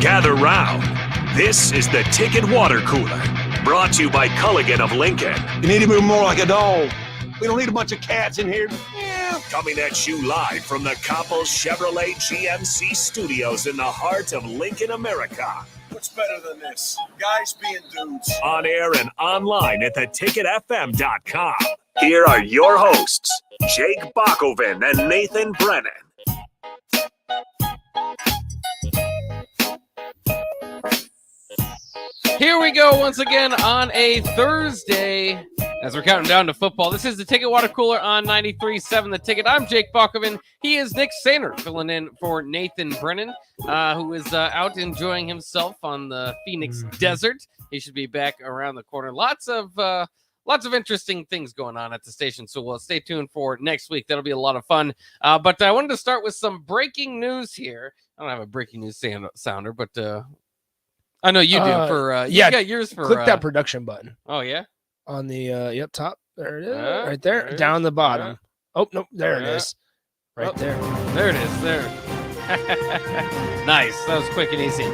Gather round. This is the Ticket Water Cooler, brought to you by Culligan of Lincoln. You need to move more like a dog. We don't need a bunch of cats in here. Yeah. Coming at you live from the Coppels Chevrolet GMC studios in the heart of Lincoln, America. What's better than this? Guys being dudes. On air and online at theticketfm.com. Here are your hosts, Jake Bakoven and Nathan Brennan. Here we go once again on a Thursday as we're counting down to football. This is the Ticket Water Cooler on 93.7 The Ticket. I'm Jake Bakoven. He is Nick Sainer filling in for Nathan Brennan, who is out enjoying himself on the Phoenix Desert. He should be back around the corner. Lots of interesting things going on at the station, so we'll stay tuned for next week. That'll be a lot of fun. But I wanted to start with some breaking news here. I don't have a breaking news sounder, but I know you do. You got yours for. Click that production button. Oh yeah, on the top. There it is, right there, down the bottom. Oh no, there it is, right there. There it is. There. Nice. That was quick and easy.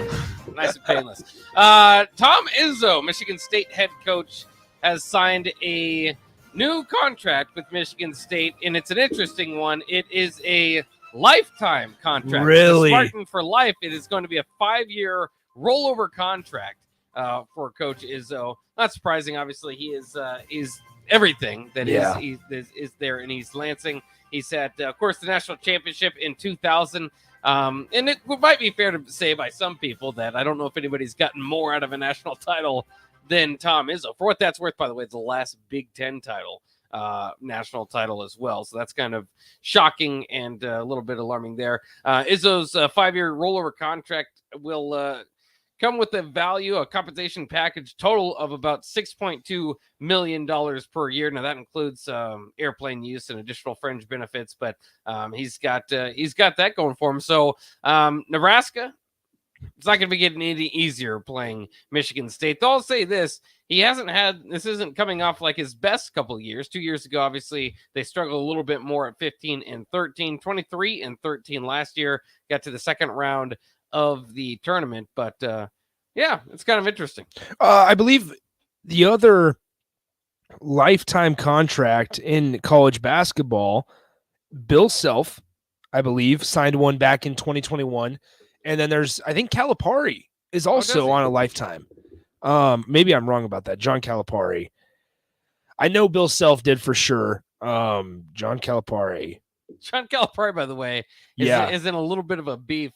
Nice and painless. Tom Izzo, Michigan State head coach, has signed a new contract with Michigan State, and it's an interesting one. It is a lifetime contract. Really? Spartan for life. It is going to be a 5-year rollover contract for Coach Izzo. Not surprising, obviously. He is everything that is there in East Lansing. He's had, of course, the national championship in 2000. And it might be fair to say by some people that I don't know if anybody's gotten more out of a national title than Tom Izzo. For what that's worth, by the way, it's the last Big Ten title, national title as well. So that's kind of shocking and a little bit alarming there. Izzo's 5-year rollover contract will come with a compensation package total of about $6.2 million per year. Now that includes airplane use and additional fringe benefits, but he's got that going for him. So Nebraska, it's not going to be getting any easier playing Michigan State. Though I'll say this, this isn't coming off like his best couple of years. 2 years ago, obviously, they struggled a little bit more at 15-13, 23-13 last year, got to the second round of the tournament. But it's kind of interesting. I believe the other lifetime contract in college basketball, Bill Self, I believe, signed one back in 2021. And then I think Calipari is also on a lifetime. Maybe I'm wrong about that. John Calipari. I know Bill Self did for sure. John Calipari, by the way, is in a little bit of a beef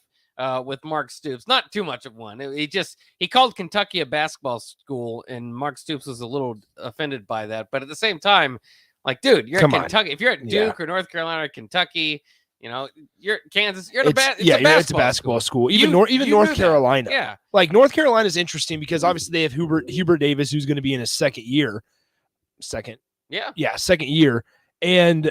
with Mark Stoops. Not too much of one. He called Kentucky a basketball school, and Mark Stoops was a little offended by that. But at the same time, like, dude, you're at Kentucky. If you're at Duke or North Carolina or Kentucky, you're Kansas. It's a basketball school. Even North Carolina. Yeah, like North Carolina is interesting because obviously they have Hubert Davis, who's going to be in his second year. Second year, and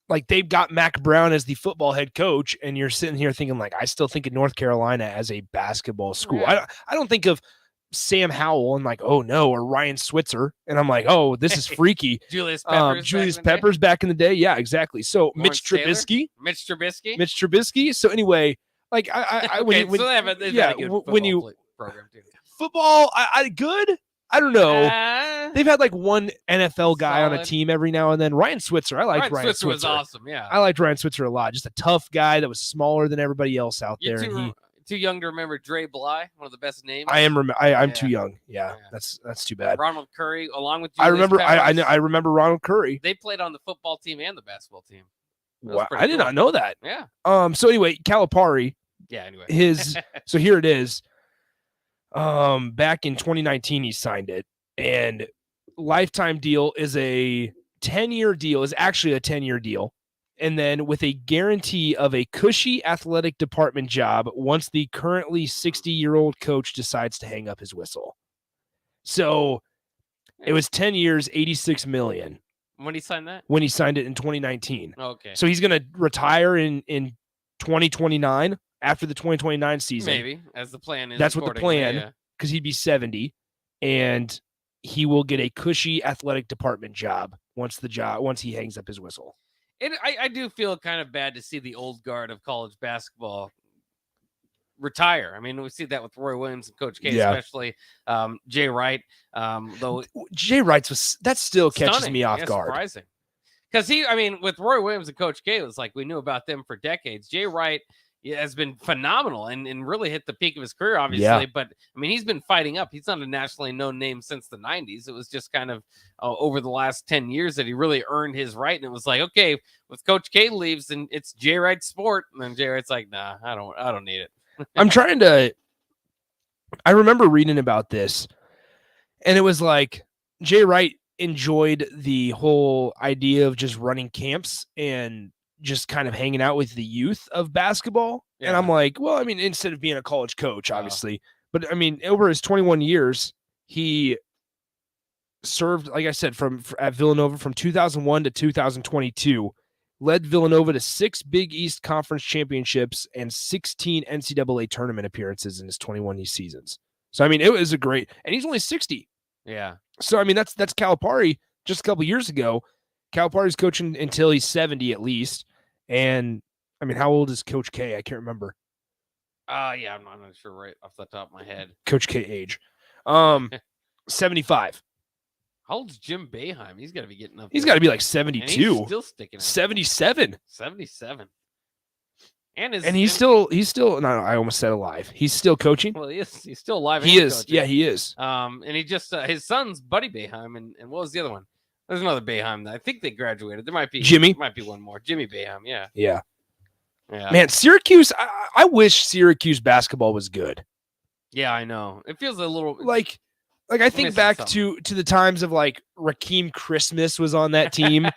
like they've got Mac Brown as the football head coach, and you're sitting here thinking like, I still think of North Carolina as a basketball school. Yeah. I don't think of Sam Howell and like, oh no, or Ryan Switzer, and I'm like, oh, this is freaky. Julius Peppers back in the day. Yeah, exactly. So Mitch Trubisky. So anyway, like when you program too. Football, good. I don't know. They've had like one NFL guy on a team every now and then. Ryan Switzer. I liked Ryan Switzer. Was awesome. Yeah, I liked Ryan Switzer a lot. Just a tough guy that was smaller than everybody else out there. Too young to remember Dre Bly, one of the best names. I'm too young. Yeah, that's too bad. Ronald Curry, along with Julius Peppers. I remember Ronald Curry. They played on the football team and the basketball team. Wow, I did not know that. Yeah. So anyway, Calipari. Yeah. Anyway, so here it is. Back in 2019, he signed it, and lifetime deal is a 10-year deal. Is actually a 10-year deal. And then with a guarantee of a cushy athletic department job once the currently 60-year-old coach decides to hang up his whistle. So it was 10 years, $86 million. When he signed that? When he signed it in 2019. Okay. So he's going to retire in 2029 after the 2029 season. Maybe, as the plan is. That's what the plan, because he'd be 70, and he will get a cushy athletic department job once he hangs up his whistle. I do feel kind of bad to see the old guard of college basketball retire. I mean, we see that with Roy Williams and Coach K, Yeah. especially Jay Wright. Though Jay Wright's that still catches stunning. me off guard. Surprising. Because with Roy Williams and Coach K, it was like we knew about them for decades. Jay Wright has been phenomenal and really hit the peak of his career, obviously. Yeah. But, I mean, he's been fighting up. He's not a nationally known name since the 90s. It was just kind of over the last 10 years that he really earned his right. And it was like, okay, with Coach K leaves, and it's Jay Wright's sport. And then Jay Wright's like, nah, I don't need it. I remember reading about this, and it was like Jay Wright enjoyed the whole idea of just running camps and just kind of hanging out with the youth of basketball. Yeah. And I'm like, well, I mean, instead of being a college coach, obviously, but I mean, over his 21 years, he served, like I said, at Villanova from 2001 to 2022, led Villanova to 6 Big East Conference championships and 16 NCAA tournament appearances in his 21 seasons. So, I mean, it was a great, and he's only 60. Yeah. So, I mean, that's Calipari just a couple years ago. Calipari's coaching until he's 70 at least. And, I mean, how old is Coach K? I can't remember. Yeah, I'm not sure right off the top of my head. Coach K age. 75. How old's Jim Boeheim? He's got to be getting up. He's got to be like 72. And he's still sticking out. 77. 77. And he's still no, I almost said alive. He's still coaching. Well, he's still alive. He is. Coaching. Yeah, he is. And he just his son's Buddy Boeheim, and what was the other one? There's another Boeheim. I think they graduated. There might be Jimmy. Might be one more. Jimmy Boeheim. Yeah. Yeah. Man, Syracuse. I wish Syracuse basketball was good. Yeah, I know. It feels a little like I think back to the times of like Rakeem Christmas was on that team,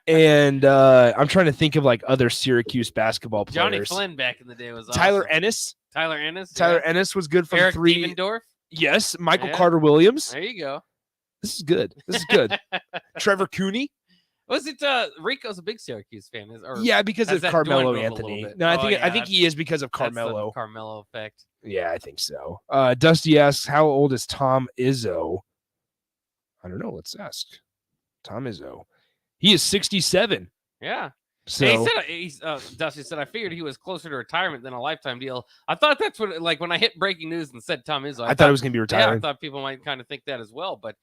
and I'm trying to think of like other Syracuse basketball players. Johnny Flynn back in the day was awesome. Tyler Ennis. Tyler Ennis. Tyler Ennis was good from Eric 3. Devendorf. Yes, Michael Carter Williams. There you go. This is good. This is good. Trevor Cooney. Was it Rico's a big Syracuse fan? Yeah, because of Carmelo Anthony. No, I think he is because of Carmelo. Carmelo effect. Yeah, I think so. Dusty asks, how old is Tom Izzo? I don't know. Let's ask. Tom Izzo. He is 67. Yeah. So Dusty said, I figured he was closer to retirement than a lifetime deal. I thought that's what, like, when I hit breaking news and said Tom Izzo, I thought it was going to be retiring. Yeah, I thought people might kind of think that as well. But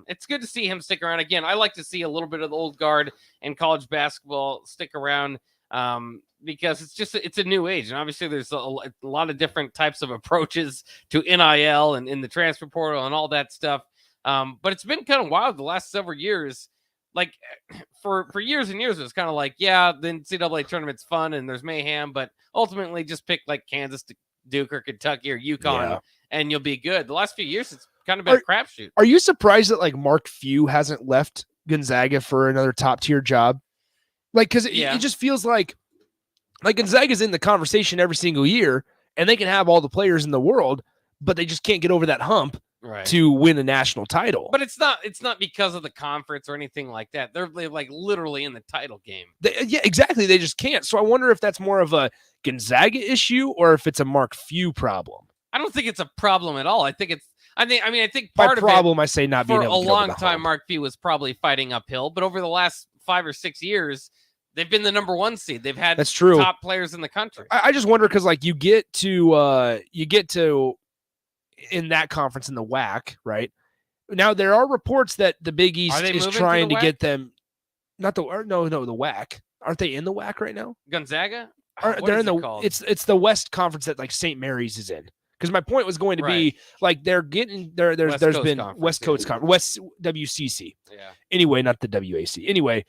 it's good to see him stick around. Again, I like to see a little bit of the old guard in college basketball stick around because it's a new age. And obviously there's a lot of different types of approaches to NIL and in the transfer portal and all that stuff. But it's been kind of wild the last several years. Like for years and years, it was kind of like, yeah, the NCAA tournament's fun and there's mayhem, but ultimately just pick like Kansas, Duke, or Kentucky or UConn, and you'll be good. The last few years, it's kind of been a crapshoot. Are you surprised that like Mark Few hasn't left Gonzaga for another top tier job? Like, because it just feels like Gonzaga's in the conversation every single year, and they can have all the players in the world, but they just can't get over that hump. Right. To win a national title. But it's not because of the conference or anything like that. They're like literally in the title game. Yeah, exactly. They just can't. So I wonder if that's more of a Gonzaga issue or if it's a Mark Few problem. I don't think it's a problem at all. I think part By of problem, it, I say not being able to for a long time, Mark Few was probably fighting uphill. But over the last 5 or 6 years, they've been the number 1 seed. They've had that's true. Top players in the country. I just wonder because like you get to in that conference in the WAC, right? Now there are reports that the Big East is trying to get them. The WAC. Aren't they in the WAC right now? Gonzaga? They're in the. It's the West Conference that like St. Mary's is in. Because my point was going to be like they're getting there. There's been West Coast Conference, West WCC. Yeah. Anyway, not the WAC. Anyway,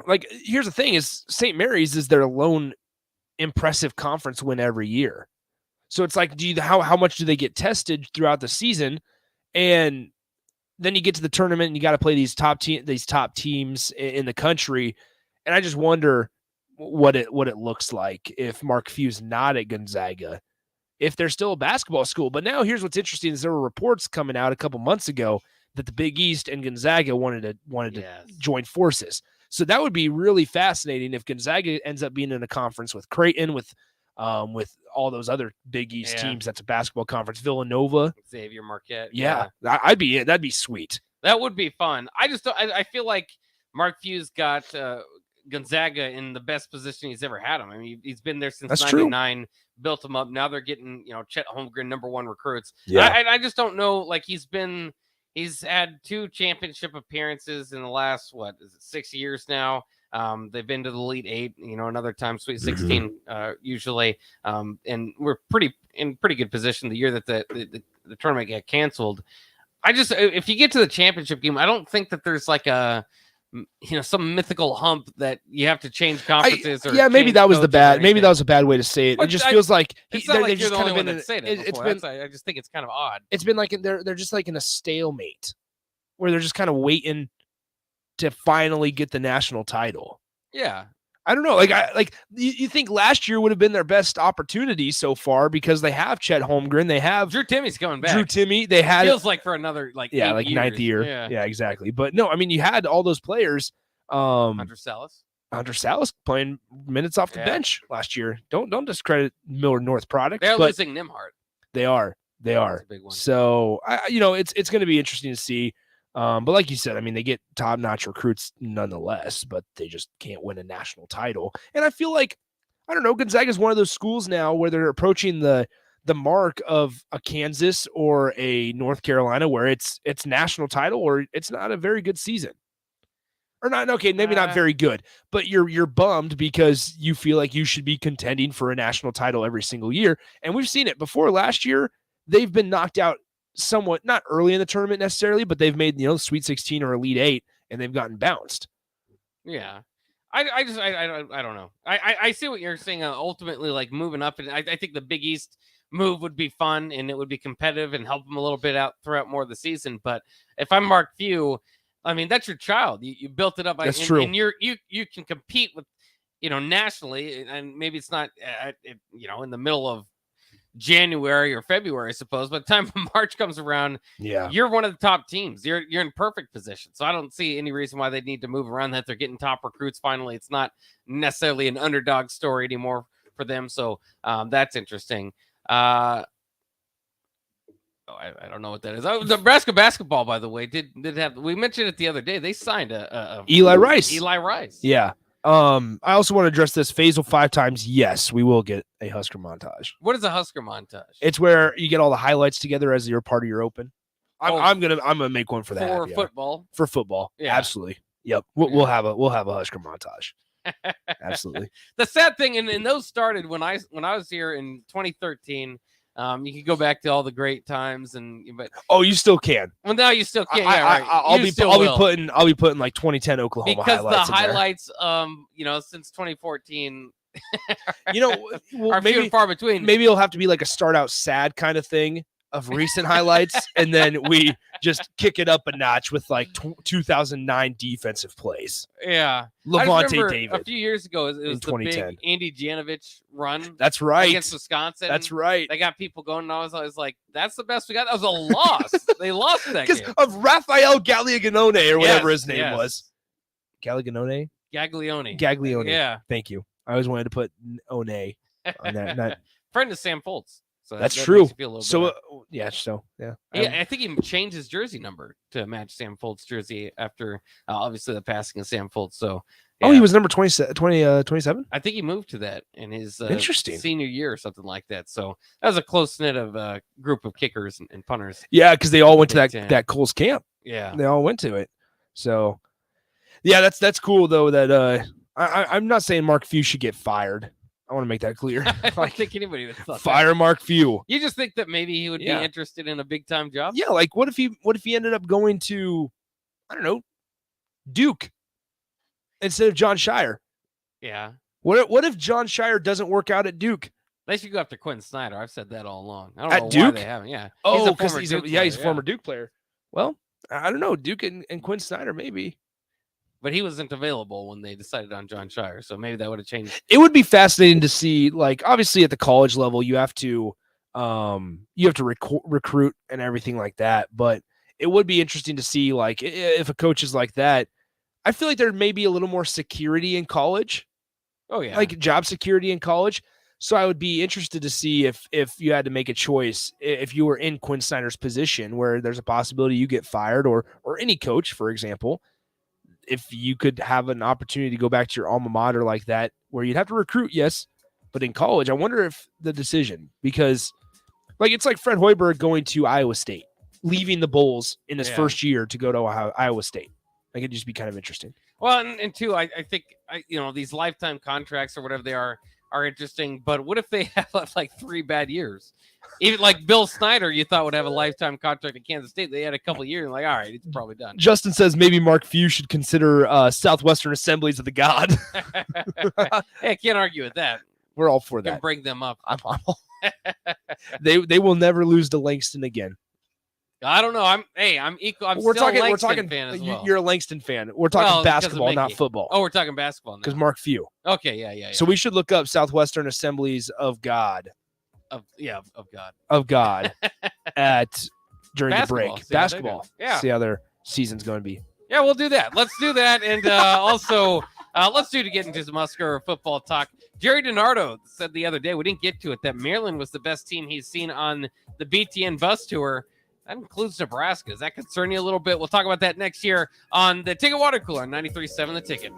like here's the thing: is St. Mary's is their lone impressive conference win every year. So it's like, how much do they get tested throughout the season? And then you get to the tournament and you got to play these top teams in the country. And I just wonder what it looks like if Mark Few's not at Gonzaga, if they're still a basketball school. But now here's what's interesting is there were reports coming out a couple months ago that the Big East and Gonzaga wanted to join forces. So that would be really fascinating if Gonzaga ends up being in a conference with Creighton, with all those other Big East teams. That's a basketball conference. Villanova, Xavier Marquette. Yeah. That'd be sweet. That would be fun. I feel like Mark Few's got Gonzaga in the best position he's ever had him. I mean, he's been there since That's true. '99, built him up. Now they're getting, Chet Holmgren, #1 recruits. Yeah. I just don't know. Like he's had 2 championship appearances in the last 6 years now. They've been to the Elite 8, another time Sweet 16 usually, and we're in pretty good position the year that the tournament got canceled. If you get to the championship game, I don't think that there's like some mythical hump that you have to change conferences. Maybe that was that was a bad way to say it. But it just feels like it's not like they've you're just the kind only of one been. that said it before. I just think it's kind of odd. It's been like they're just like in a stalemate, where they're just kind of waiting to finally get the national title. Yeah. I don't know. You think last year would have been their best opportunity so far because they have Chet Holmgren, they have Drew Timmy's coming back. They had feels like for another 8 years. ninth year. Yeah, exactly. But no, I mean you had all those players. Hunter Salas playing minutes off the bench last year. Don't discredit Miller North product. They're losing Nimhart. They are. That's a big one. So it's going to be interesting to see. But like you said, I mean, they get top-notch recruits nonetheless, but they just can't win a national title. And I feel like, I don't know, Gonzaga is one of those schools now where they're approaching the mark of a Kansas or a North Carolina where it's national title or it's not a very good season. Or not, okay, maybe not very good, but you're bummed because you feel like you should be contending for a national title every single year. And we've seen it before. Last year, they've been knocked out somewhat, not early in the tournament necessarily, but they've made, Sweet 16 or Elite 8 and they've gotten bounced. Yeah. I don't know. I see what you're saying. Ultimately, like moving up, and I think the Big East move would be fun and it would be competitive and help them a little bit out throughout more of the season. But if I'm Mark Few, I mean, that's your child. You built it up. That's true. And you can compete with, nationally, and maybe it's not, in the middle of January or February, I suppose. By the time March comes around, you're one of the top teams. You're in perfect position. So I don't see any reason why they need to move around. That they're getting top recruits finally. It's not necessarily an underdog story anymore for them. So that's interesting. I don't know what that is. Nebraska basketball, by the way, did have. We mentioned it the other day. They signed a Eli Rice. Yeah. I also want to address this. Faisal 5 times. Yes, we will get a Husker montage. What is a Husker montage? It's where you get all the highlights together as you're part of your open. I'm gonna make one for that. For football. For football. Yeah. Absolutely. Yep. We'll have a Husker montage. Absolutely. The sad thing, and those started when I was here in 2013. You can go back to all the great times, but you still can. Well, now you still can. I'll be putting like 2010 Oklahoma because highlights the highlights, since 2014, well, are few and far between. Maybe it'll have to be like a start out sad kind of thing of recent highlights, and then we just kick it up a notch with like 2009 defensive plays. Yeah, Levante David. A few years ago, it was the big Andy Janovich run. That's right, against Wisconsin. That's right. They got people going, and I was like, "That's the best we got." That was a loss. They lost that game because of Rafael Gaglianone or whatever his name was. Gaglianone. Yeah. Thank you. I always wanted to put One on that. Friend of Sam Foltz. So that's true. So yeah. I think he changed his jersey number to match Sam Foltz's jersey after obviously the passing of Sam Foltz. So he was number 27. I think he moved to that in his interesting senior year or something like that. So that was a close knit of group of kickers and punters. Yeah, because they all went to that Coles camp. Yeah, they all went to it. So yeah, that's cool though. That I'm not saying Mark Few should get fired. I want to make that clear. I don't think anybody would thought fire that. Mark Few. You just think that maybe he would be interested in a big time job? Yeah, like what if he ended up going to, I don't know, Duke instead of John Shire? Yeah. What if John Shire doesn't work out at Duke? They should go after Quinn Snyder. I've said that all along. I don't know Duke? why they haven't. Yeah. Oh, because he's a former Duke player. Well, I don't know. Duke and Quinn Snyder maybe. But he wasn't available when they decided on John Shire, so maybe that would have changed. It would be fascinating to see, like, obviously at the college level, you have to recruit and everything like that. But it would be interesting to see, like, if a coach is like that. I feel like there may be a little more security in college. Oh yeah, like job security in college. So I would be interested to see if you had to make a choice, if you were in Quinn Snyder's position, where there's a possibility you get fired, or any coach, for example. if you could have an opportunity to go back to your alma mater like that, where you'd have to recruit, yes, but in college, I wonder if the decision, because like it's like Fred Hoiberg going to Iowa State, leaving the Bulls in his first year to go to Iowa State. Like, it'd just be kind of interesting. Well, and two, I think these lifetime contracts or whatever they are interesting. But what if they have like 3 bad years? Even like Bill Snyder, you thought would have a lifetime contract at Kansas State. They had a couple of years. Like, all right, it's probably done. Justin says maybe Mark Few should consider Southwestern Assemblies of the God. Hey, I can't argue with that. We're all for You can that. bring them up. They will never lose to Langston again. I don't know. I'm equal. We're still talking. a We're Langston talking. fan as well. You're a Langston fan. We're talking basketball, not football. Oh, we're talking basketball now. Because Mark Few. Okay, yeah. So we should look up Southwestern Assemblies of God. Of God. Of God during the break. See how they Basketball. do. Yeah. See how their season's going to be. Yeah, we'll do that. Let's do that. And also, let's to get into some Husker football talk. Jerry DiNardo said the other day, we didn't get to it, that Maryland was the best team he's seen on the BTN bus tour. That includes Nebraska. Does that concern you a little bit? We'll talk about that next year on the Ticket Water Cooler on 93.7 The Ticket.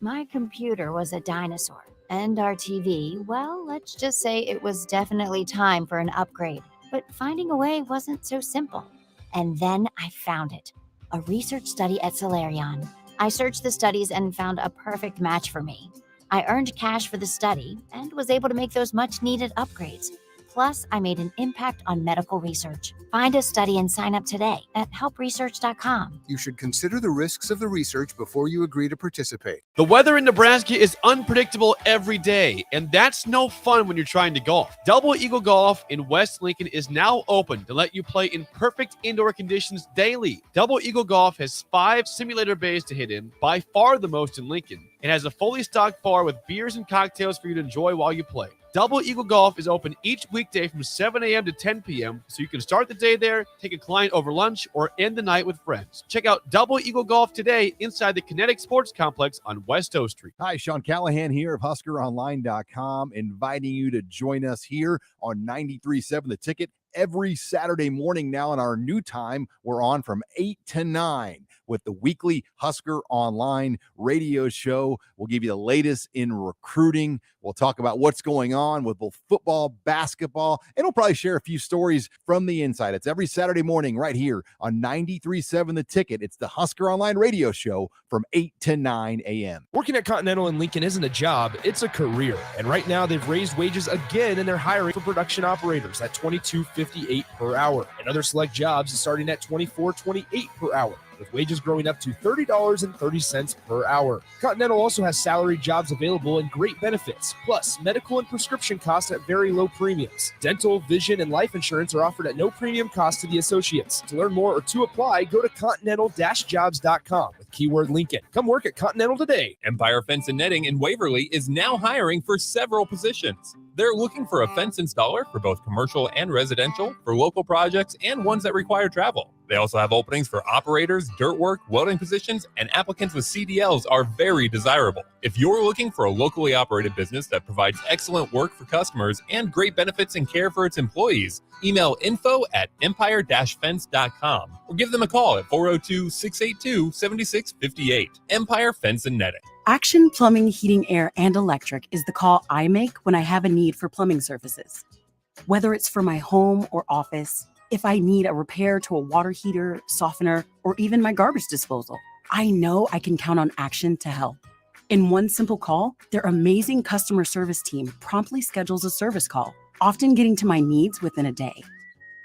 My computer was a dinosaur, and our TV, well, let's just say it was definitely time for an upgrade. But finding a way wasn't so simple. And then I found it, a research study at Solarion. I searched the studies and found a perfect match for me. I earned cash for the study and was able to make those much-needed upgrades. Plus, I made an impact on medical research. Find a study and sign up today at helpresearch.com. You should consider the risks of the research before you agree to participate. The weather in Nebraska is unpredictable every day, and that's no fun when you're trying to golf. Double Eagle Golf in West Lincoln is now open to let you play in perfect indoor conditions daily. Double Eagle Golf has 5 simulator bays to hit in, by far the most in Lincoln. It has a fully stocked bar with beers and cocktails for you to enjoy while you play. Double Eagle Golf is open each weekday from 7 a.m. to 10 p.m., so you can start the day there, take a client over lunch, or end the night with friends. Check out Double Eagle Golf today inside the Kinetic Sports Complex on West O Street. Hi, Sean Callahan here of HuskerOnline.com, inviting you to join us here on 93.7 The Ticket every Saturday morning now. In our new time, we're on from 8 to 9 with the weekly Husker Online radio show. We'll give you the latest in recruiting. We'll talk about what's going on with both football, basketball, and we'll probably share a few stories from the inside. It's every Saturday morning right here on 93.7 The Ticket. It's the Husker Online radio show from 8 to 9 a.m. Working at Continental in Lincoln isn't a job, it's a career. And right now they've raised wages again, and they're hiring for production operators at $22.58 per hour. And other select jobs is starting at $24.28 per hour, with wages growing up to $30.30 per hour. Continental also has salaried jobs available and great benefits, plus medical and prescription costs at very low premiums. Dental, vision, and life insurance are offered at no premium cost to the associates. To learn more or to apply, go to continental-jobs.com with keyword Lincoln. Come work at Continental today. Empire Fence and Netting in Waverly is now hiring for several positions. They're looking for a fence installer for both commercial and residential, for local projects, and ones that require travel. They also have openings for operators, dirt work, welding positions, and applicants with CDLs are very desirable. If you're looking for a locally operated business that provides excellent work for customers and great benefits and care for its employees, email info@empire-fence.com or give them a call at 402-682-7658. Empire Fence and Netting. Action Plumbing, Heating, Air, and Electric is the call I make when I have a need for plumbing services. Whether it's for my home or office, if I need a repair to a water heater, softener, or even my garbage disposal, I know I can count on Action to help. In one simple call, their amazing customer service team promptly schedules a service call, often getting to my needs within a day.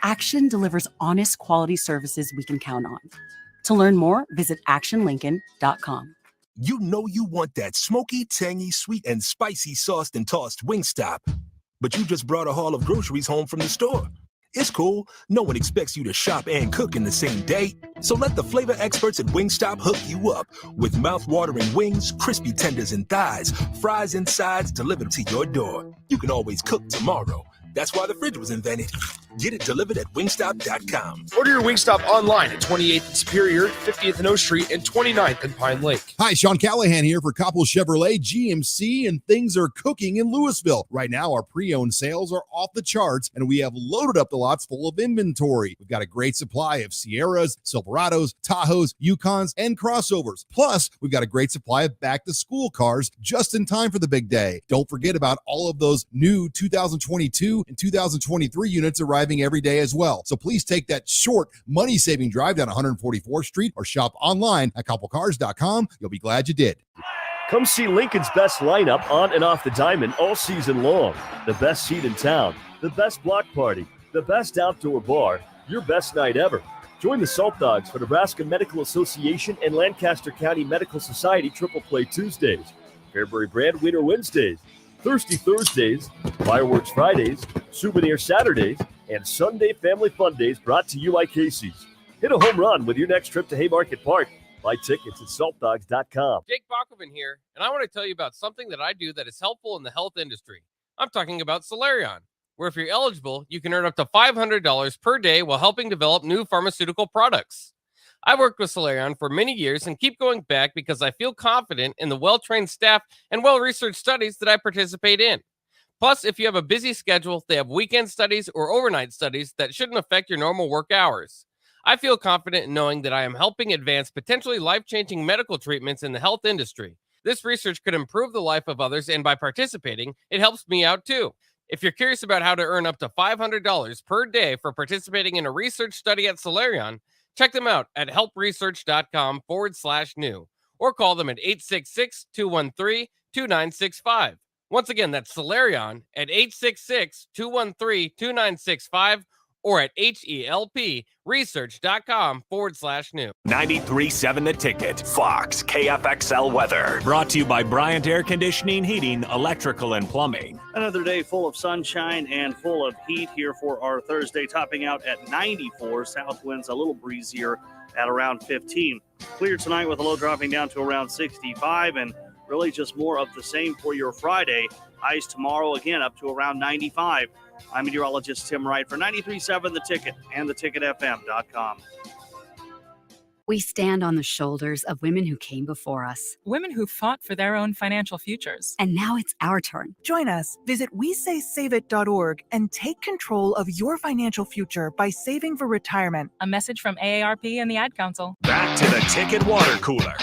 Action delivers honest quality services we can count on. To learn more, visit actionlincoln.com. You know you want that smoky, tangy, sweet, and spicy sauced and tossed Wingstop, but you just brought a haul of groceries home from the store. It's cool. No one expects you to shop and cook in the same day. So let the flavor experts at Wingstop hook you up with mouth-watering wings, crispy tenders and thighs, fries and sides delivered to your door. You can always cook tomorrow. That's why the fridge was invented. Get it delivered at wingstop.com. Order your Wingstop online at 28th and Superior, 50th and O Street, and 29th and Pine Lake. Hi, Sean Callahan here for Koppel Chevrolet GMC, and things are cooking in Louisville. Right now, our pre-owned sales are off the charts, and we have loaded up the lots full of inventory. We've got a great supply of Sierras, Silverados, Tahoes, Yukons, and crossovers. Plus, we've got a great supply of back-to-school cars just in time for the big day. Don't forget about all of those new 2022 and 2023 units arriving every day as well. So please take that short, money-saving drive down 144th Street or shop online at koppelcars.com. You'll be glad you did. Come see Lincoln's best lineup on and off the diamond all season long. The best seat in town, the best block party, the best outdoor bar, your best night ever. Join the Salt Dogs for Nebraska Medical Association and Lancaster County Medical Society Triple Play Tuesdays, Fairbury Brand Winter Wednesdays, Thirsty Thursdays, Fireworks Fridays, Souvenir Saturdays, and Sunday Family Fun Days brought to you by Casey's. Hit a home run with your next trip to Haymarket Park. Buy tickets at saltdogs.com. Jake Bakoven here, and I want to tell you about something that I do that is helpful in the health industry. I'm talking about Solarion, where if you're eligible, you can earn up to $500 per day while helping develop new pharmaceutical products. I've worked with Solarion for many years and keep going back because I feel confident in the well-trained staff and well-researched studies that I participate in. Plus, if you have a busy schedule, they have weekend studies or overnight studies that shouldn't affect your normal work hours. I feel confident in knowing that I am helping advance potentially life-changing medical treatments in the health industry. This research could improve the life of others, and by participating, it helps me out too. If you're curious about how to earn up to $500 per day for participating in a research study at Solarion, check them out at helpresearch.com/new or call them at 866-213-2965. Once again, that's Solarion at 866-213-2965 or at helpresearch.com/new. 93.7 The Ticket, Fox, KFXL weather. Brought to you by Bryant Air Conditioning, Heating, Electrical, and Plumbing. Another day full of sunshine and full of heat here for our Thursday, topping out at 94. South winds a little breezier at around 15. Clear tonight with a low dropping down to around 65, and really just more of the same for your Friday. Highs tomorrow again up to around 95. I'm meteorologist Tim Wright for 93.7 The Ticket and theticketfm.com. We stand on the shoulders of women who came before us. Women who fought for their own financial futures. And now it's our turn. Join us. Visit WeSaySaveIt.org and take control of your financial future by saving for retirement. A message from AARP and the Ad Council. Back to the Ticket Water Cooler.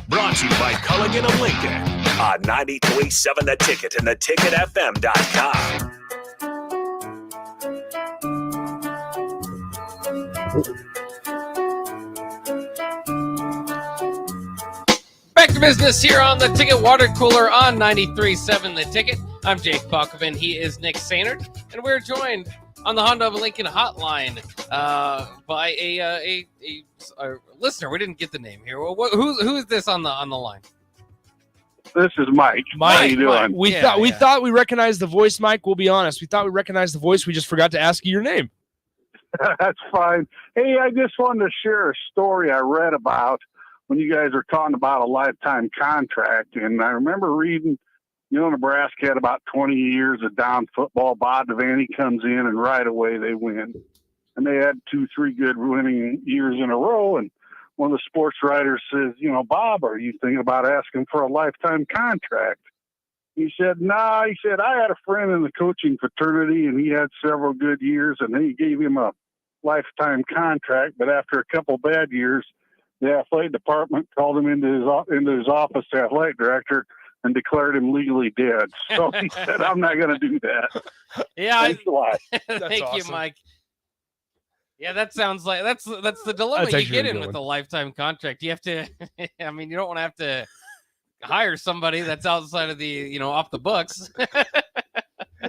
Brought to you by Culligan of Lincoln on 93.7 The Ticket and theticketfm.com. Back to business here on the Ticket Water Cooler on 93.7 The Ticket. I'm Jake Bakoven. He is Nick Sainert, and we're joined on the Honda of Lincoln hotline by a listener. We didn't get the name here. Who is this on the line? This is Mike. How you doing? We thought we recognized the voice, Mike. We'll be honest. We thought we recognized the voice. We just forgot to ask you your name. That's fine. Hey, I just wanted to share a story I read about when you guys were talking about a lifetime contract. And I remember reading, Nebraska had about 20 years of down football. Bob Devaney comes in and right away they win. And they had 2-3 good winning years in a row. And one of the sports writers says, Bob, are you thinking about asking for a lifetime contract? He said, nah. He said, I had a friend in the coaching fraternity and he had several good years and he gave him a lifetime contract. But after a couple bad years, the athletic department called him into his office, the athletic director, and declared him legally dead. So he said, I'm not going to do that. Yeah. Thanks a lot. Thank you, Mike. Yeah, that sounds like that's the dilemma you get in with a lifetime contract. You have to, you don't want to have to hire somebody that's outside of the, off the books.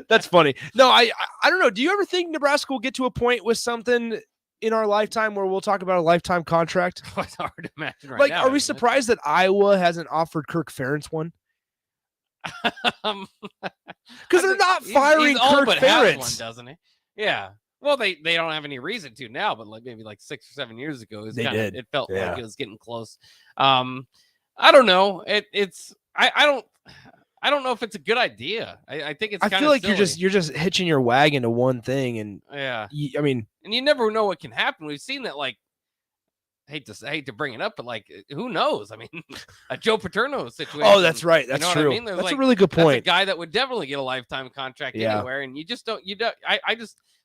That's funny. No, I don't know. Do you ever think Nebraska will get to a point with something in our lifetime where we'll talk about a lifetime contract? It's hard to imagine right like, now. Are we surprised that Iowa hasn't offered Kirk Ferentz one? Because they're not firing Kirk Ferentz, one, doesn't he? Yeah. Well, they don't have any reason to now, but maybe 6 or 7 years ago, it felt like it was getting close. I don't know. I I don't know if it's a good idea. I think it's. I feel like you're just hitching your wagon to one thing, and yeah. I mean, and you never know what can happen. We've seen that. Like, I hate to bring it up, but like, who knows? I mean, a Joe Paterno situation. Oh, that's right. That's you know true. What I mean? That's like, a really good point. That's a guy that would definitely get a lifetime contract anywhere, and you just don't.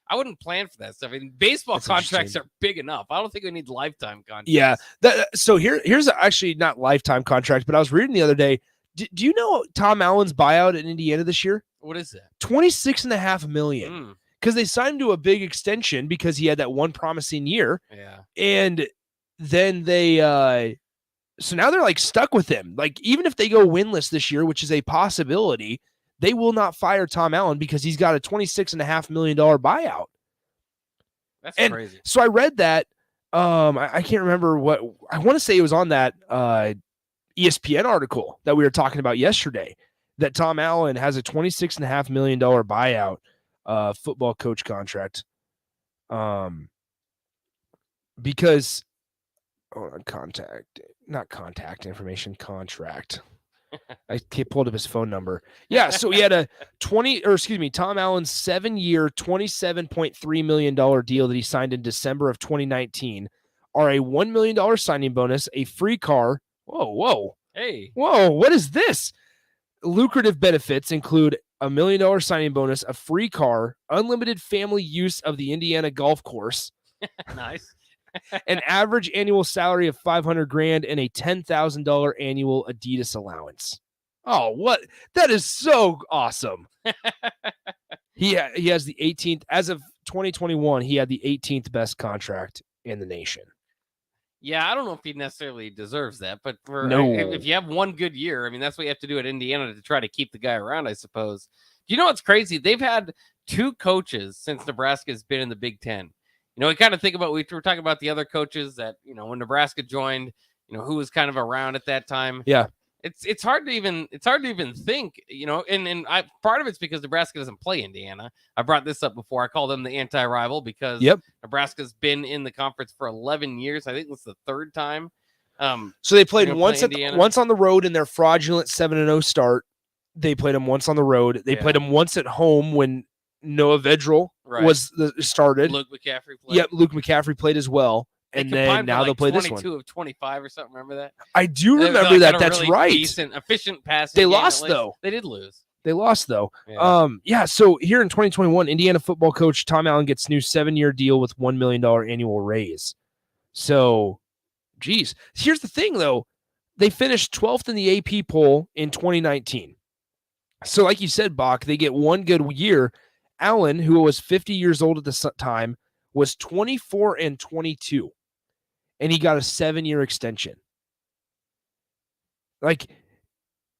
I wouldn't plan for that stuff. I mean, baseball contracts are big enough. I don't think we need lifetime contracts. Yeah. So here's actually not lifetime contract, but I was reading the other day. Do you know Tom Allen's buyout in Indiana this year? What is that? $26.5 million. Because they signed him to a big extension because he had that one promising year. Yeah. And then they so now they're like stuck with him. Like, even if they go winless this year, which is a possibility, they will not fire Tom Allen because he's got a $26.5 million buyout. That's crazy. So I read that. I can't remember what I want to say. It was on that ESPN article that we were talking about yesterday, that Tom Allen has a $26.5 million buyout football coach contract. Because contact information contract. I pulled up his phone number. Yeah, so he had a Tom Allen's 7-year, $27.3 million deal that he signed in December of 2019 are a $1 million signing bonus, a free car. Whoa. Hey. Whoa, what is this? Lucrative benefits include a $1 million signing bonus, a free car, unlimited family use of the Indiana golf course. Nice. An average annual salary of $500,000 and a $10,000 annual Adidas allowance. Oh, what? That is so awesome. He has the 18th, as of 2021, he had the 18th best contract in the nation. Yeah, I don't know if he necessarily deserves that, but if you have one good year, I mean, that's what you have to do at Indiana to try to keep the guy around, I suppose. Do you know what's crazy? They've had 2 coaches since Nebraska's been in the Big Ten. You know, we kind of think about, we were talking about the other coaches that, you know, when Nebraska joined, you know, who was kind of around at that time. Yeah. It's hard to even think, you know, and part of it's because Nebraska doesn't play Indiana. I brought this up before. I call them the anti-rival because Nebraska's been in the conference for 11 years. I think it's the 3rd time. So they played once on the road in their fraudulent 7-0 start. They played them once on the road. They played them once at home when Noah Vedral started. Luke McCaffrey played. Yep, Luke McCaffrey played as well. And then now they'll play this one. 22 of 25 or something. Remember that? I do remember that. That's really right. Decent, efficient passing. They lost though. They did lose. They lost though. Yeah. So here in 2021, Indiana football coach Tom Allen gets new 7-year deal with $1 million annual raise. So, geez. Here's the thing though. They finished 12th in the AP poll in 2019. So like you said, Bach, they get one good year. Allen, who was 50 years old at the time, was 24-22. And he got a 7-year extension. Like,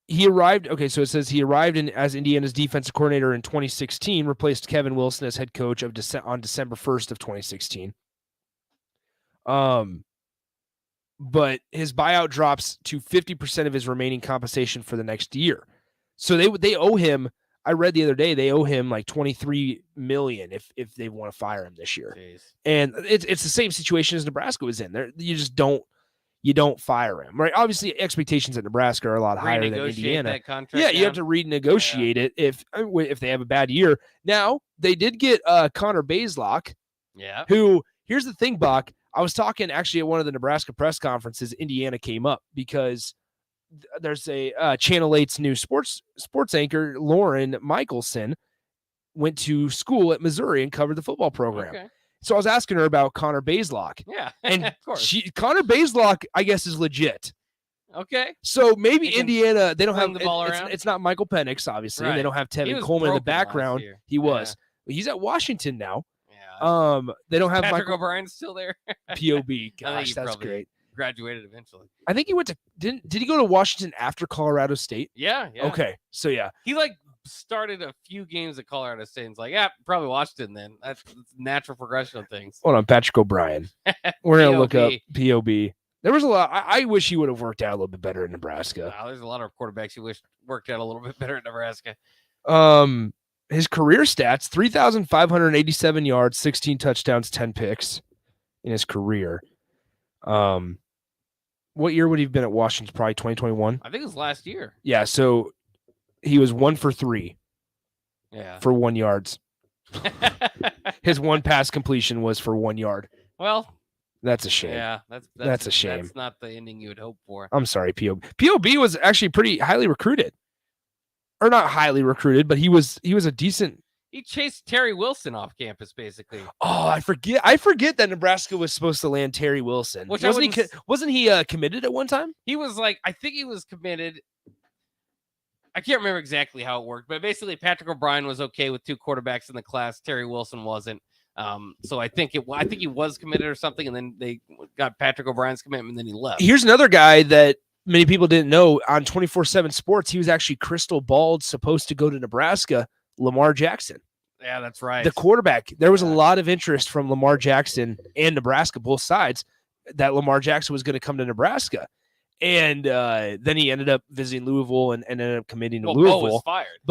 he arrived. Okay, so it says he arrived as Indiana's defensive coordinator in 2016, replaced Kevin Wilson as head coach on December 1st of 2016. But his buyout drops to 50% of his remaining compensation for the next year. So they owe him. I read the other day they owe him like $23 million if they want to fire him this year. Jeez. And it's the same situation as Nebraska was in. You just don't fire him, right? Obviously, expectations at Nebraska are a lot higher than Indiana. That contract you have to renegotiate it if they have a bad year. Now they did get Connor Bazelak. Yeah. Who? Here's the thing, Bach. I was talking actually at one of the Nebraska press conferences. Indiana came up because there's a Channel 8's new sports anchor, Lauren Michelson, went to school at Missouri and covered the football program. Okay. So I was asking her about Connor Bazelak. Yeah, and of course. Connor Bazelak, I guess, is legit. Okay. So maybe Indiana, they don't have the ball around. It's not Michael Penix, obviously. Right. They don't have Tevin Coleman in the background. He was. He's at Washington now. Yeah. They don't have Patrick Michael O'Brien's still there. POB. Gosh, that's great. Graduated eventually. I think he went to did he go to Washington after Colorado State? Yeah. Okay. So yeah. He started a few games at Colorado State and it's like, probably Washington then. That's natural progression of things. Hold on, Patrick O'Brien. We're gonna look up POB. There was a lot. I wish he would have worked out a little bit better in Nebraska. Wow, there's a lot of quarterbacks who wish worked out a little bit better in Nebraska. His career stats: 3,587 yards, 16 touchdowns, 10 picks in his career. What year would he have been at Washington? Probably 2021. I think it was last year. Yeah. So He was 1 for 3 for 1 yards. His one pass completion was for 1 yard. Well, that's a shame. Yeah, that's a shame. That's not the ending you would hope for. I'm sorry, POB was actually pretty highly recruited. Or not highly recruited, but he was a decent. He chased Terry Wilson off campus, basically. Oh, I forget that Nebraska was supposed to land Terry Wilson. Which wasn't he committed at one time? He was I think he was committed. I can't remember exactly how it worked, but basically Patrick O'Brien was okay with 2 quarterbacks in the class. Terry Wilson wasn't. So I think he was committed or something, and then they got Patrick O'Brien's commitment, and then he left. Here's another guy that many people didn't know on 24/7 Sports. He was actually crystal balled, supposed to go to Nebraska. Lamar Jackson. Yeah, that's right. The quarterback. There was a lot of interest from Lamar Jackson and Nebraska, both sides, that Lamar Jackson was going to come to Nebraska. And then he ended up visiting Louisville and ended up committing to Louisville. Bo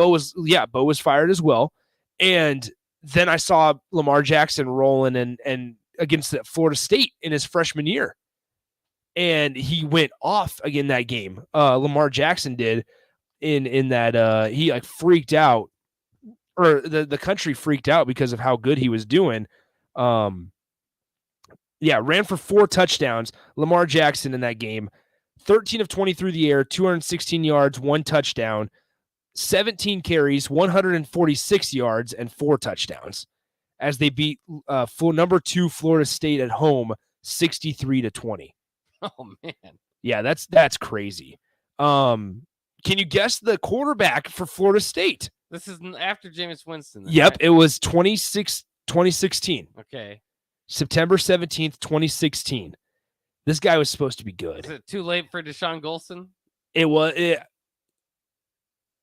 was fired. Bo was fired as well. And then I saw Lamar Jackson rolling and against Florida State in his freshman year. And he went off again that game. Lamar Jackson did in that he freaked out, or the country freaked out because of how good he was doing. Ran for 4 touchdowns. Lamar Jackson in that game. 13 of 20 through the air, 216 yards, 1 touchdown, 17 carries, 146 yards, and 4 touchdowns as they beat number 2 Florida State at home 63-20. Oh, man. Yeah, that's crazy. Can you guess the quarterback for Florida State? This is after Jameis Winston. Yep, right? it was 2016. Okay. September 17th, 2016. This guy was supposed to be good. Is it too late for Deshaun Golson?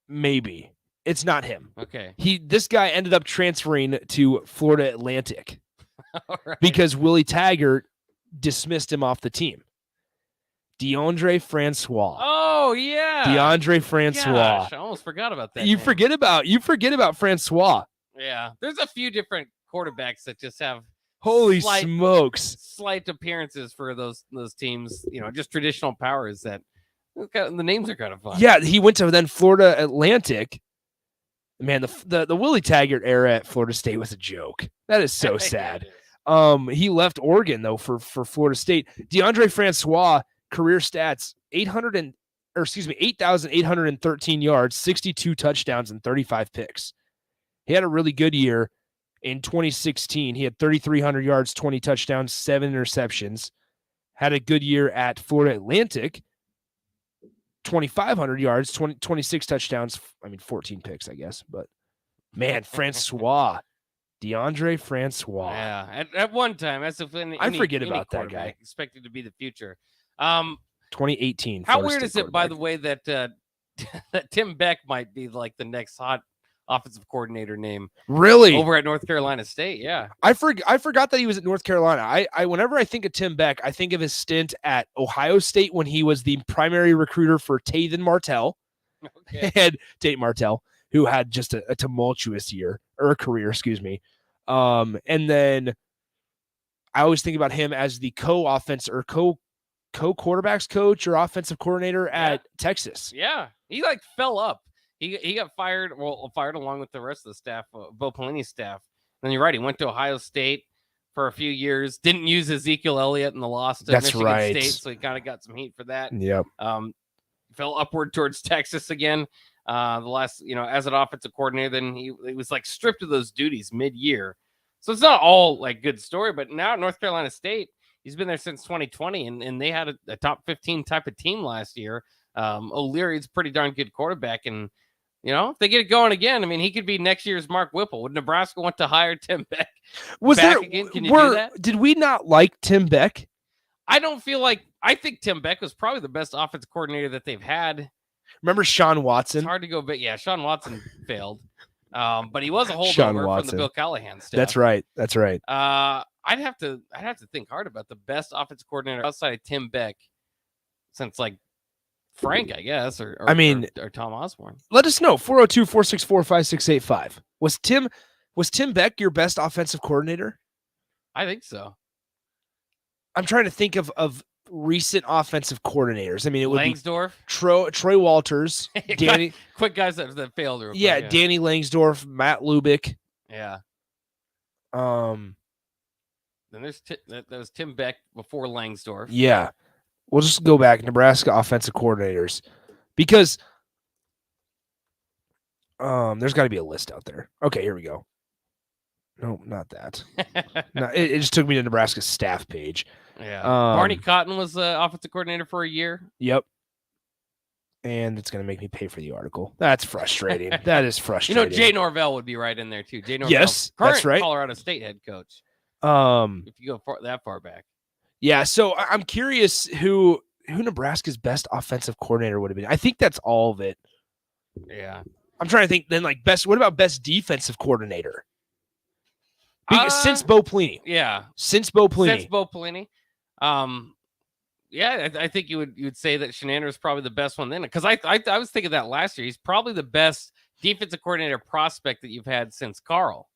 Maybe. It's not him. Okay. This guy ended up transferring to Florida Atlantic Right. because Willie Taggart dismissed him off the team. DeAndre Francois. Oh yeah. DeAndre Francois. Gosh, I almost forgot about that. You name. forget about Francois. Yeah. There's a few different quarterbacks that just have Holy smokes. Slight appearances for those teams, just traditional powers that the names are kind of fun. Yeah, he went to then Florida Atlantic. Man, the Willie Taggart era at Florida State was a joke. That is so sad. He left Oregon though for Florida State. DeAndre Francois career stats 8,813 yards, 62 touchdowns, and 35 picks. He had a really good year. In 2016, he had 3,300 yards, 20 touchdowns, 7 interceptions. Had a good year at Florida Atlantic, 2,500 yards, 26 touchdowns. 14 picks, I guess. But, man, Francois. DeAndre Francois. Yeah, at one time, as if I forget about that guy. Expected to be the future. 2018. How weird is it, by the way, that that Tim Beck might be like the next hot offensive coordinator name? Really? Over at North Carolina State, yeah. I forgot that he was at North Carolina. I whenever I think of Tim Beck, I think of his stint at Ohio State when he was the primary recruiter for Tate Martell. Okay. And Tate Martell, who had just a tumultuous career, excuse me. And then I always think about him as the co-quarterbacks coach or offensive coordinator at Texas. Yeah, he fell up. He got fired along with the rest of the staff, Bo Pelini's staff. And you're right, he went to Ohio State for a few years. Didn't use Ezekiel Elliott in the loss to Michigan State, so he kind of got some heat for that. Yep. Fell upward towards Texas again. The last, as an offensive coordinator, then he was stripped of those duties mid-year. So it's not all good story, but now at North Carolina State, he's been there since 2020, and they had a top 15 type of team last year. O'Leary's a pretty darn good quarterback, and if they get it going again, he could be next year's Mark Whipple. Would Nebraska want to hire Tim Beck again? Can you do that? Did we not like Tim Beck? I think Tim Beck was probably the best offensive coordinator that they've had. Remember Sean Watson? It's hard to go back. Yeah, Sean Watson failed. But he was a holdover from the Bill Callahan staff. That's right. I'd have to think hard about the best offensive coordinator outside of Tim Beck since Frank, I guess, or Tom Osborne. Let us know. 402-464-5685. Was Tim Beck your best offensive coordinator? I think so. I'm trying to think of recent offensive coordinators. I mean, it would Langsdorff, be Troy Walters, Danny. Quick guys that failed. Yeah, Danny Langsdorff, Matt Lubick. Yeah. Then there's that was Tim Beck before Langsdorff. Yeah. We'll just go back. Nebraska offensive coordinators. Because there's got to be a list out there. Okay, here we go. No, not that. No, it just took me to Nebraska's staff page. Yeah. Barney Cotton was the offensive coordinator for a year. Yep. And it's going to make me pay for the article. That's frustrating. That is frustrating. Jay Norvell would be right in there too. Jay Norvell, yes, that's right. Colorado State head coach. If you go that far back. Yeah, so I'm curious who Nebraska's best offensive coordinator would have been. I think that's all of it. Yeah. I'm trying to think then what about best defensive coordinator? Since Bo Pelini. Yeah. Since Bo Pelini. Yeah, I think you would say that Shenander is probably the best one then, because I was thinking that last year. He's probably the best defensive coordinator prospect that you've had since Carl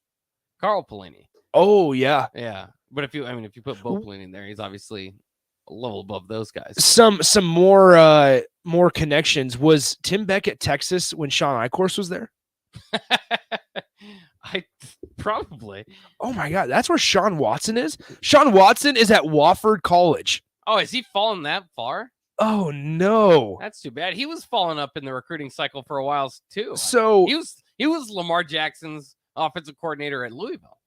Pelini. Oh yeah, yeah. But if you put Bo Pelini in there, he's obviously a level above those guys. Some more connections. Was Tim Beck at Texas when Sean Eichhorst was there? Probably. Oh my God, that's where Sean Watson is. Sean Watson is at Wofford College. Oh, has he fallen that far? Oh no, that's too bad. He was falling up in the recruiting cycle for a while too. So he was Lamar Jackson's offensive coordinator at Louisville.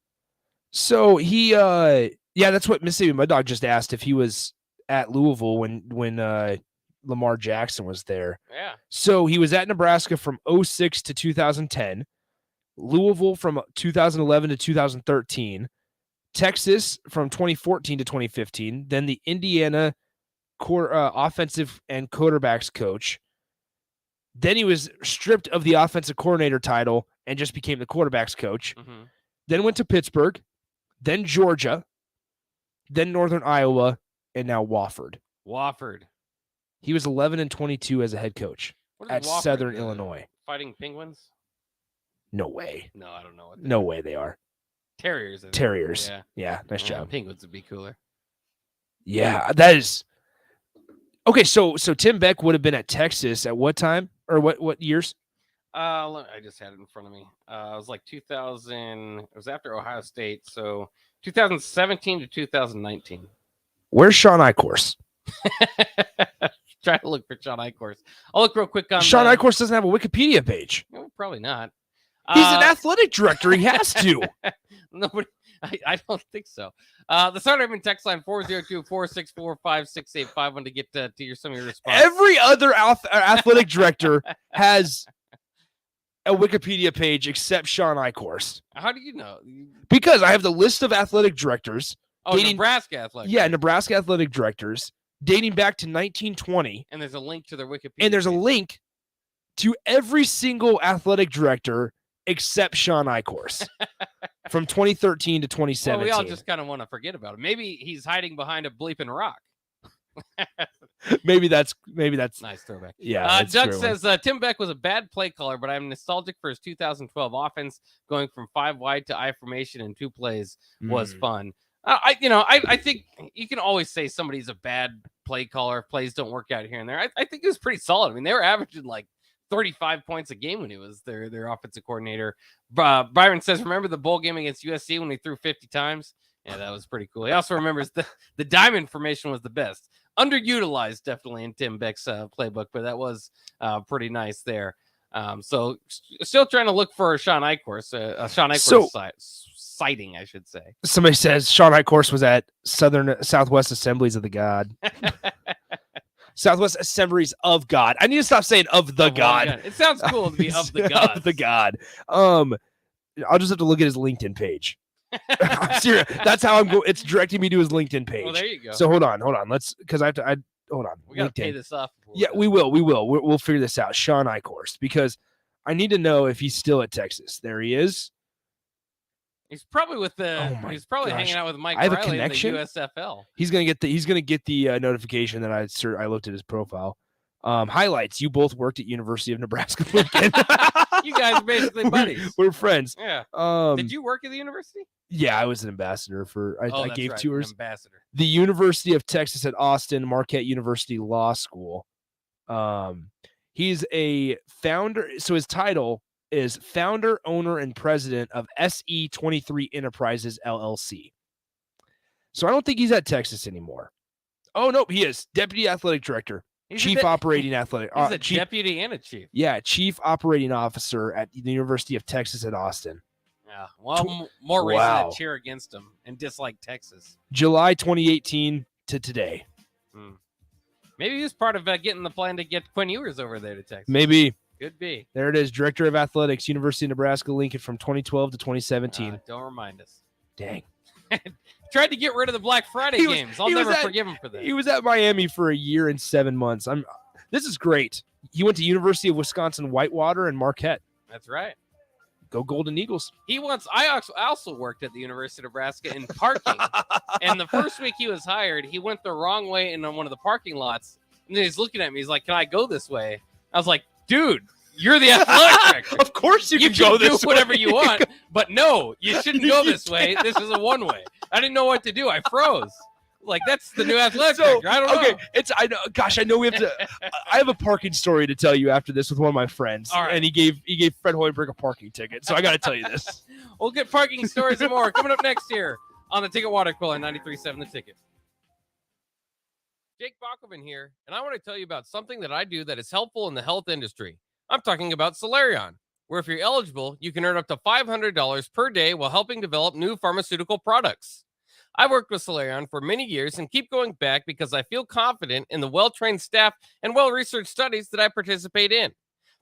So he, that's what Mississippi Mud Dog just asked, if he was at Louisville when Lamar Jackson was there. Yeah. So he was at Nebraska from 2006 to 2010, Louisville from 2011 to 2013, Texas from 2014 to 2015, then the Indiana offensive and quarterbacks coach. Then he was stripped of the offensive coordinator title and just became the quarterbacks coach. Mm-hmm. Then went to Pittsburgh, then Georgia, then Northern Iowa, and now Wofford. He was 11-22 as a head coach at Wofford, Southern Illinois. Fighting Penguins? No way. No, I don't know. No way they are. Terriers. Terriers. Yeah, nice job. Penguins would be cooler. Yeah, that is. Okay, so Tim Beck would have been at Texas at what time? Or what years? I just had it in front of me. It was like 2000. It was after Ohio State, so 2017 to 2019. Where's Sean Eichhorst? Try to look for Sean Eichhorst. I'll look real quick on Sean Eichhorst doesn't have a Wikipedia page. No, probably not. He's an athletic director. He has to. Nobody. I don't think so. The Southern Urban text line 402-464-5685 to get to some of your responses. Every other athletic director has a Wikipedia page except Sean Eichhorst. How do you know? Because I have the list of athletic directors. Nebraska athletic. Yeah, Nebraska athletic directors dating back to 1920. And there's a link to their Wikipedia. And there's a link to every single athletic director except Sean Eichhorst from 2013 to 2017. Well, we all just kind of want to forget about him. Maybe he's hiding behind a bleeping rock. maybe that's nice throwback. Yeah. Doug says Tim Beck was a bad play caller, but I'm nostalgic for his 2012 offense. Going from 5 wide to I formation in 2 plays was fun. I think you can always say somebody's a bad play caller if plays don't work out here and there. I think he was pretty solid. I mean, they were averaging like 35 points a game when he was their offensive coordinator. Byron says, remember the bowl game against USC when he threw 50 times? Yeah, that was pretty cool. He also remembers the diamond formation was the best. Underutilized, definitely, in Tim Beck's playbook, but that was pretty nice there. So still trying to look for Sean Eichhorst, sighting, I should say. Somebody says Sean Eichhorst was at Southwest Assemblies of the God. Southwest Assemblies of God. I need to stop saying of the God. It sounds cool to be of the God. Of the God. I'll just have to look at his LinkedIn page. I'm serious. That's how I'm going. It's directing me to his LinkedIn page. Well, there you go. So hold on. Because I have to. Hold on. We got to pay this off. Yeah, we will. We'll figure this out. Sean Eichhorst, because I need to know if he's still at Texas. There he is. He's probably with he's probably hanging out with Mike I have Riley a connection. in the USFL. He's gonna get the notification that I looked at his profile. Highlights: you both worked at University of Nebraska Lincoln. You guys are basically buddies. We're friends. Yeah. Did you work at the university? Yeah, I was an ambassador for. I gave right, tours. An ambassador. The University of Texas at Austin, Marquette University Law School. He's a founder. So his title is founder, owner, and president of SE23 Enterprises LLC. So I don't think he's at Texas anymore. Oh no, he is deputy athletic director, chief operating athletic. He's a deputy and a chief. Yeah, chief operating officer at the University of Texas at Austin. Yeah, well, more reason to cheer against him and dislike Texas. July 2018 to today. Maybe he was part of getting the plan to get Quinn Ewers over there to Texas. Maybe. Could be. There it is. Director of Athletics, University of Nebraska, Lincoln from 2012 to 2017. Don't remind us. Dang. Tried to get rid of the Black Friday games. I'll never forgive him for that. He was at Miami for a year and 7 months. This is great. He went to University of Wisconsin Whitewater and Marquette. That's right. Go Golden Eagles. I also worked at the University of Nebraska in parking. And the first week he was hired, he went the wrong way in one of the parking lots. And then he's looking at me. He's like, "Can I go this way?" I was like, "Dude, you're the athletic director. Of course you can go this way. Do whatever you want, but no, you shouldn't go this way. This is a one-way." I didn't know what to do. I froze. Like, that's the new athletic director. I don't know. Okay, I know. Gosh, I know we have to. I have a parking story to tell you after this with one of my friends. All right. And he gave Fred Hoiberg a parking ticket. So I got to tell you this. We'll get parking stories and more coming up next year on the Ticket Water Cooler 93.7 The Ticket. Jake Bachman here, and I want to tell you about something that I do that is helpful in the health industry. I'm talking about Solarion, where if you're eligible, you can earn up to $500 per day while helping develop new pharmaceutical products. I've worked with Solarion for many years and keep going back because I feel confident in the well-trained staff and well-researched studies that I participate in.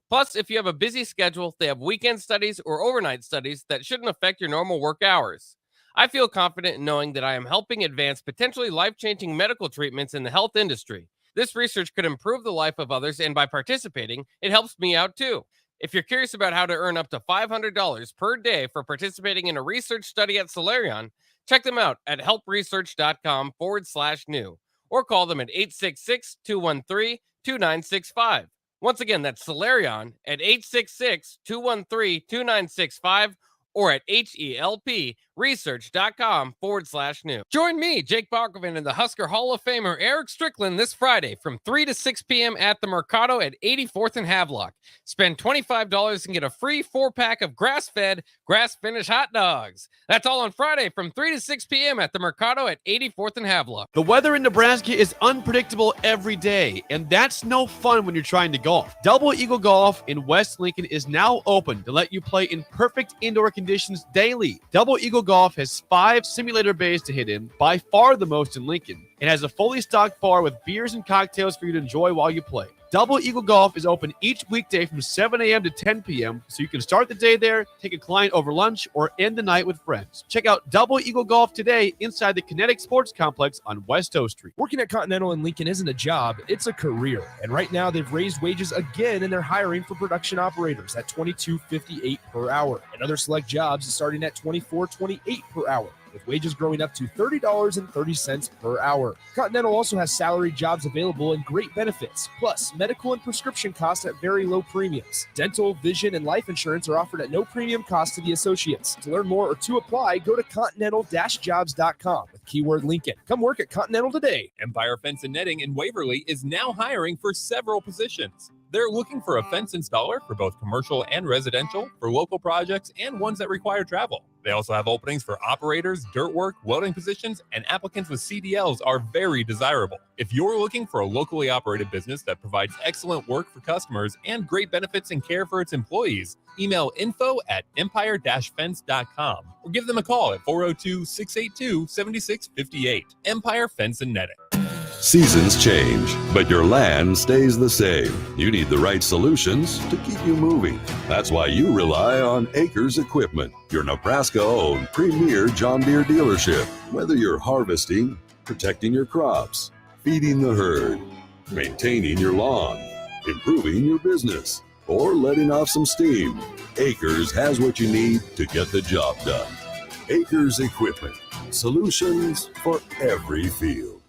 Plus, if you have a busy schedule, they have weekend studies or overnight studies that shouldn't affect your normal work hours. I feel confident in knowing that I am helping advance potentially life-changing medical treatments in the health industry. This research could improve the life of others, and by participating, it helps me out too. If you're curious about how to earn up to $500 per day for participating in a research study at Solarion, check them out at helpresearch.com/new or call them at 866-213-2965. Once again, that's Solarion at 866-213-2965 or at helpresearch.com/new. Join me, Jake Bachman, and the Husker Hall of Famer Eric Strickland this Friday from 3 to 6 p.m. at the Mercado at 84th and Havelock. Spend $25 and get a free 4-pack of grass-fed, grass-finished hot dogs. That's all on Friday from 3 to 6 p.m. at the Mercado at 84th and Havelock. The weather in Nebraska is unpredictable every day, and that's no fun when you're trying to golf. Double Eagle Golf in West Lincoln is now open to let you play in perfect indoor conditions daily. Double Eagle Golf has 5 simulator bays to hit in, by far the most in Lincoln. It has a fully stocked bar with beers and cocktails for you to enjoy while you play. Double Eagle Golf is open each weekday from 7 a.m. to 10 p.m., so you can start the day there, take a client over lunch, or end the night with friends. Check out Double Eagle Golf today inside the Kinetic Sports Complex on West O Street. Working at Continental in Lincoln isn't a job, it's a career. And right now, they've raised wages again, and they're hiring for production operators at $22.58 per hour. And other select jobs is starting at $24.28 per hour, with wages growing up to $30.30 per hour. Continental also has salary jobs available and great benefits, plus medical and prescription costs at very low premiums. Dental, vision, and life insurance are offered at no premium cost to the associates. To learn more or to apply, go to continental-jobs.com with keyword Lincoln. Come work at Continental today. Empire Fence and Netting in Waverly is now hiring for several positions. They're looking for a fence installer for both commercial and residential, for local projects, and ones that require travel. They also have openings for operators, dirt work, welding positions, and applicants with CDLs are very desirable. If you're looking for a locally operated business that provides excellent work for customers and great benefits and care for its employees, email info@empire-fence.com or give them a call at 402-682-7658. Empire Fence and Netting. Seasons change, but your land stays the same. You need the right solutions to keep you moving. That's why you rely on Acres Equipment, your Nebraska-owned premier John Deere dealership. Whether you're harvesting, protecting your crops, feeding the herd, maintaining your lawn, improving your business, or letting off some steam, Acres has what you need to get the job done. Acres Equipment, solutions for every field.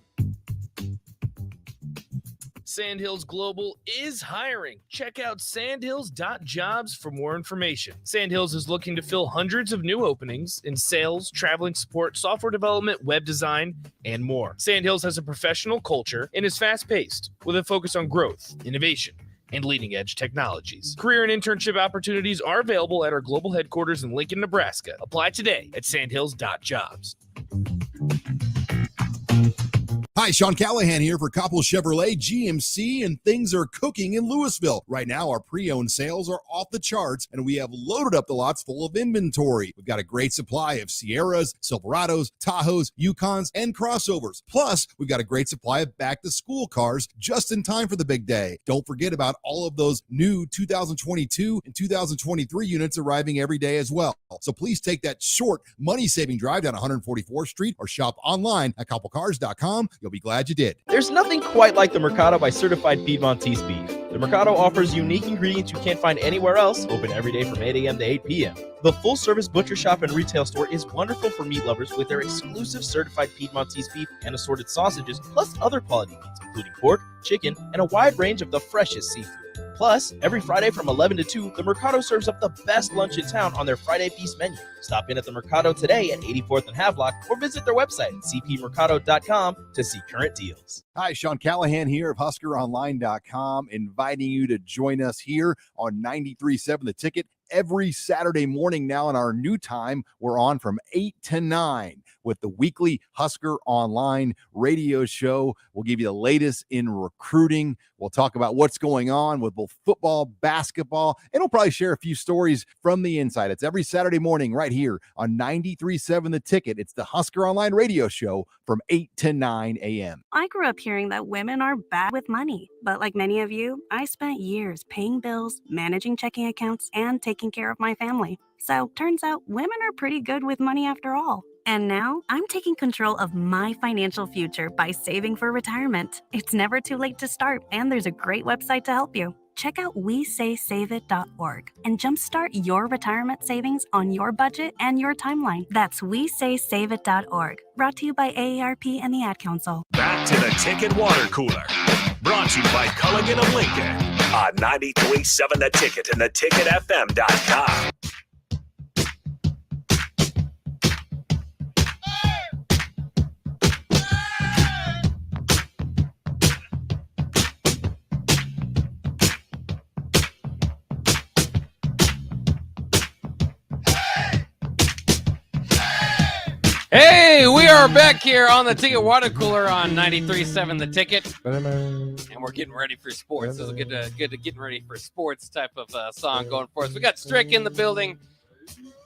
Sandhills Global is hiring. Check out sandhills.jobs for more information. Sandhills is looking to fill hundreds of new openings in sales, traveling support, software development, web design, and more. Sandhills has a professional culture and is fast-paced with a focus on growth, innovation, and leading-edge technologies. Career and internship opportunities are available at our global headquarters in Lincoln, Nebraska. Apply today at sandhills.jobs. Hi, Sean Callahan here for Coppell Chevrolet GMC, and things are cooking in Louisville. Right now, our pre-owned sales are off the charts, and we have loaded up the lots full of inventory. We've got a great supply of Sierras, Silverados, Tahoes, Yukons, and crossovers. Plus, we've got a great supply of back-to-school cars just in time for the big day. Don't forget about all of those new 2022 and 2023 units arriving every day as well. So please take that short, money-saving drive down 144th Street or shop online at CoppellCars.com. You'll be glad you did. There's nothing quite like the Mercado by Certified Piedmontese Beef. The Mercado offers unique ingredients you can't find anywhere else, open every day from 8 a.m. to 8 p.m. The full-service butcher shop and retail store is wonderful for meat lovers with their exclusive certified Piedmontese beef and assorted sausages, plus other quality meats, including pork, chicken, and a wide range of the freshest seafood. Plus, every Friday from 11 to 2, the Mercado serves up the best lunch in town on their Friday Feast menu. Stop in at the Mercado today at 84th and Havelock or visit their website at cpmercado.com to see current deals. Hi, Sean Callahan here of HuskerOnline.com, inviting you to join us here on 93.7 The Ticket. Every Saturday morning now in our new time, we're on from 8 to 9 with the weekly Husker Online radio show. We'll give you the latest in recruiting. We'll talk about what's going on with both football, basketball, and we'll probably share a few stories from the inside. It's every Saturday morning right here on 93.7 The Ticket. It's the Husker Online radio show from 8 to 9 a.m. I grew up hearing that women are bad with money, but like many of you, I spent years paying bills, managing checking accounts, and taking care of my family. So turns out women are pretty good with money after all. And now I'm taking control of my financial future by saving for retirement. It's never too late to start, and there's a great website to help you. Check out WeSaySaveIt.org and jumpstart your retirement savings on your budget and your timeline. That's WeSaySaveIt.org. Brought to you by AARP and the Ad Council. Back to the Ticket Water Cooler. Brought to you by Culligan of Lincoln on 93.7 The Ticket and theticketfm.com. Hey, we are back here on the Ticket Water Cooler on 93.7 The Ticket, and we're getting ready for sports. This is a good getting ready for sports type of song going for us. We got Strick in the building.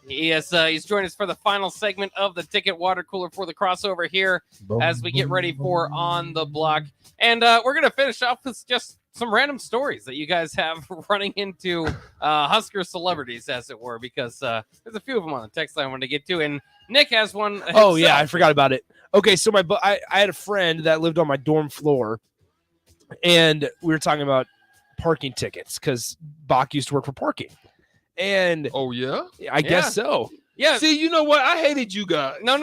He's joined us for the final segment of the Ticket Water Cooler for the crossover here as we get ready for On the Block. And we're going to finish off with just some random stories that you guys have running into Husker celebrities, as it were, because there's a few of them on the text line I wanted to get to. And Nick has one himself. Oh, yeah, I forgot about it. Okay, so I had a friend that lived on my dorm floor, and we were talking about parking tickets because Bach used to work for parking. And oh, yeah? I guess so. Yeah. See, you know what? I hated you guys. No.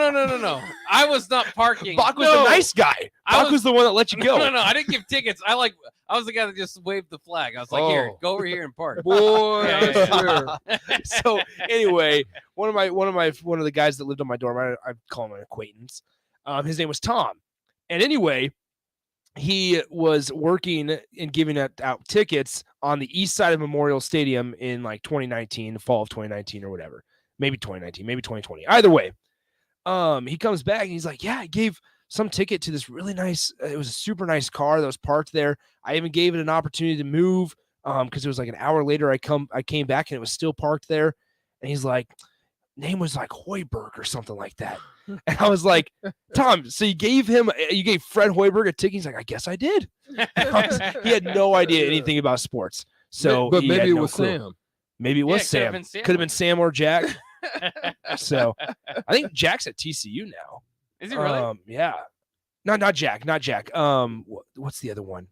I was not parking. Bach was the nice guy. Bach was the one that let you go. No. I didn't give tickets. I was the guy that just waved the flag. I was like, here, go over here and park. Boy, So anyway, one of the guys that lived on my dorm, I call him an acquaintance. His name was Tom. And anyway, he was working and giving out tickets on the east side of Memorial Stadium in like 2019, the fall of 2019 or whatever. Maybe 2019, maybe 2020. Either way, he comes back and he's like, yeah, I gave some ticket to this really nice, it was a super nice car that was parked there. I even gave it an opportunity to move because it was like an hour later I came back and it was still parked there. And he's like, name was like Hoiberg or something like that. And I was like, Tom, so you gave Fred Hoiberg a ticket? He's like, I guess I did. He had no idea anything about sports. So, but maybe it was clue. Sam. Maybe it was Sam. Could have been Sam or Jack. So I think Jack's at TCU now. Is he really? Yeah. No, not Jack. What's the other one?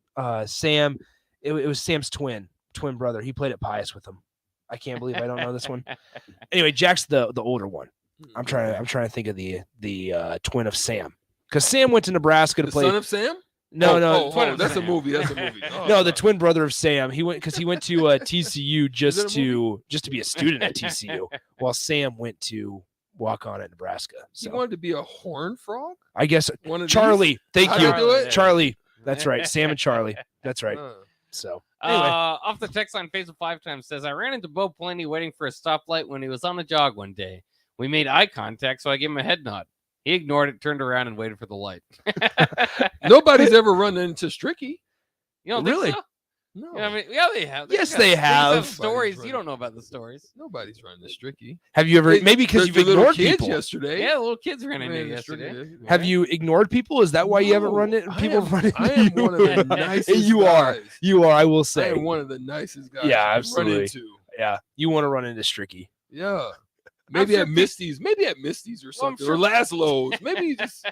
Sam. It was Sam's twin brother. He played at Pius with him. I can't believe I don't know this one. Anyway, Jack's the older one. I'm trying to think of the twin of Sam, because Sam went to Nebraska to play. Son of Sam? No, that's a movie. That's a movie. Oh, no, the twin brother of Sam. He went to TCU just to be a student at TCU, while Sam went to walk on at Nebraska. He So wanted to be a horned frog. I guess One of Charlie. these? Thank How'd you, I do it? Charlie. That's right, Sam and Charlie. That's right. So anyway, Off the text line, Facebook 5 times says, I ran into Bo Pelini waiting for a stoplight when he was on a jog one day. We made eye contact, so I gave him a head nod. He ignored it, turned around, and waited for the light. Nobody's ever run into Stricky. You don't Really? think so? No. Yeah, I mean, yeah, they have. Yes, they have. Stories. You don't know about the stories. Nobody's running into Stricky. have you ever maybe because you've The little ignored kids people? yesterday. Yeah, the little kids ran into Ran you into Stricky yesterday. yesterday. Have you ignored people? Is that why you haven't run it? I People am- run into I am you? one of the nicest You are. guys. You are. I will I say. am one of the nicest guys. Yeah, you can run absolutely. into. Yeah, you want to run into Stricky. Yeah. Maybe at Misty's. Maybe at Misty's or something. sure- Or Laszlo's. Maybe you just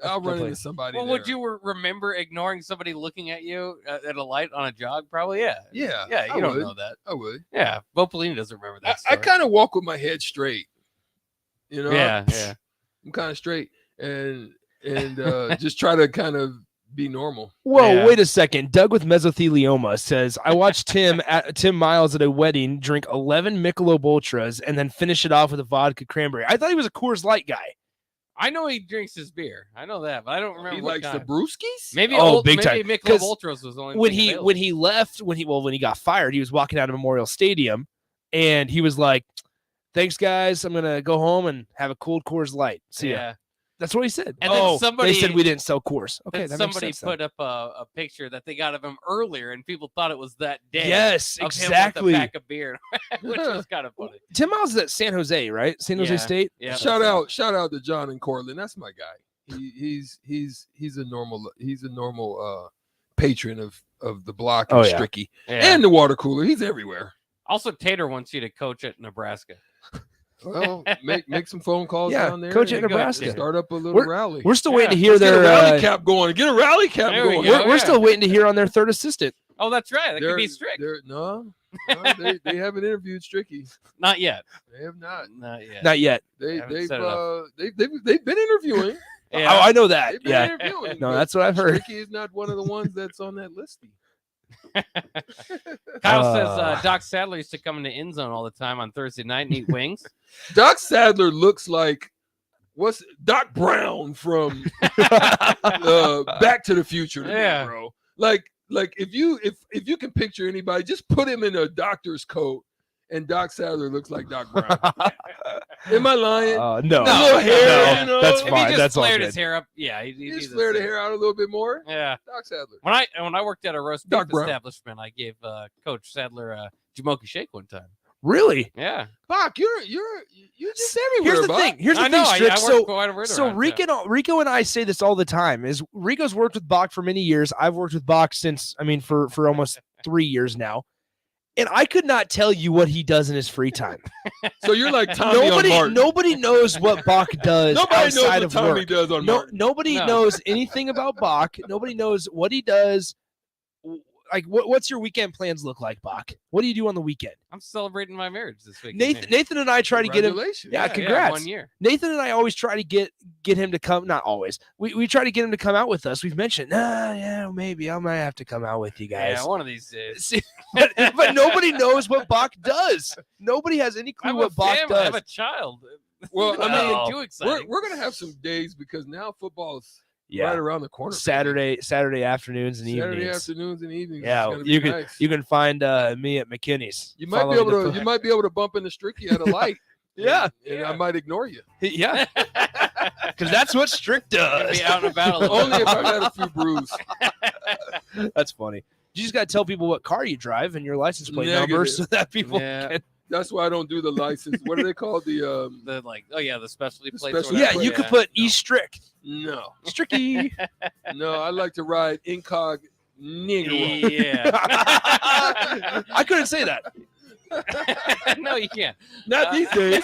I'll run Definitely. into somebody. Well, there. would you remember ignoring somebody looking at you at a light on a jog? Probably, yeah. Yeah. Yeah, I you don't would. know that. I would. Yeah, Bo Pelini doesn't remember that. I story. kind of walk with my head straight. You know? Yeah, yeah. I'm kind of straight and just try to kind of be normal. Whoa, Yeah. wait a second. Doug with mesothelioma says, I watched Tim Miles at a wedding drink 11 Michelob Ultras and then finish it off with a vodka cranberry. I thought he was a Coors Light guy. I know he drinks his beer. I know that, but I don't remember. He what likes kind. the brewskis? Maybe big time. Maybe Michelob 'Cause Ultras was the only when thing he available. when he got fired, he was walking out of Memorial Stadium and he was like, thanks guys, I'm gonna go home and have a cold Coors Light. See ya. Yeah. That's what he said. And then somebody they said we didn't sell Coors. Okay, Then that somebody makes sense. put up a picture that they got of him earlier, and people thought it was that day. Yes, of him exactly. with a pack of beer, which was kind of funny. Tim Miles is at San Jose, right? San Jose Yeah. State. Yeah. Shout out to John and Cortland. That's my guy. He's a normal patron of the block and Oh, yeah. Stricky Yeah. and the water cooler. He's everywhere. Also, Tater wants you to coach at Nebraska. Well, make some phone calls Yeah, down there. coach at and Nebraska. Start up a little We're- rally. We're still waiting to Yeah. hear Let's get their a rally cap going. Get a rally cap There we going. go. we're Yeah. still waiting to hear on their third assistant. Oh, that's right. That could be They're- strict. No, they haven't interviewed Stricky. Not yet. They have not. Not yet. Not yet. Haven't set it up. They've been interviewing. Yeah. Oh, I know that. They've been Yeah. interviewing. No, but that's what I've heard. Stricky is not one of the ones that's on that listing. Kyle says Doc Sadler used to come into end zone all the time on Thursday night and eat wings. Doc Sadler looks like what's Doc Brown from Back to the Future, to me, Yeah. bro. Like if you can picture anybody, just put him in a doctor's coat, and Doc Sadler looks like Doc Brown. Am I lying? No, A little hair, no, you know? that's If fine. he just That's all flared good. his hair up, yeah, he'd He do just the flared the same. hair out a little bit more. Yeah. Doc Sadler. When I worked at a roast beef Doc Brown. establishment, I gave Coach Sadler a Jamoke shake one time. Really? Yeah. Bach, you're just everywhere. Here's the Bach. thing. Here's the I thing, know, I Strick. work So, quite a bit so around Rico and I say this all the time. Is Rico's worked with Bach for many years. I've worked with Bach since for almost 3 years now. And I could not tell you what he does in his free time. So you're like Tommy on Martin. Nobody knows what Bach does Nobody knows outside what of Tommy work. does on Martin. Nobody No. knows anything about Bach. Nobody knows what he does. Like, what's your weekend plans look like, Bach? What do you do on the weekend? I'm celebrating my marriage this week. Nathan and I try to get him. Congratulations. Yeah, Yeah, congrats. 1 year. Nathan and I always try to get him to come. Not always. We try to get him to come out with us. We've mentioned, yeah, maybe I might have to come out with you guys. Yeah, one of these days. See, but nobody knows what Bach does. Nobody has any I clue have what a Bach family. I have does. a child. Well, I mean, Nothing too exciting. we're gonna have some days because now football's Yeah. right around the corner. Saturday afternoons and Saturday evenings. afternoons and evenings. Yeah, It's gonna be you can nice. you can find me at McKinney's. You might be following able the- to you might be able to bump into Stricky at a light. Yeah. and I might ignore you. Yeah, because that's what Strick Gonna does. be out and about a little Only bit. if I've had a few brews. That's funny. You just got to tell people what car you drive and your license plate number Negative. so that people Yeah. can. That's why I don't do the license. What are they called? The The the specialty plates. specialty or Yeah, whatever. you could put E Strick. no, Stricky. no. I like to ride incognito. Yeah. I couldn't say that. No, you can't. Not these days.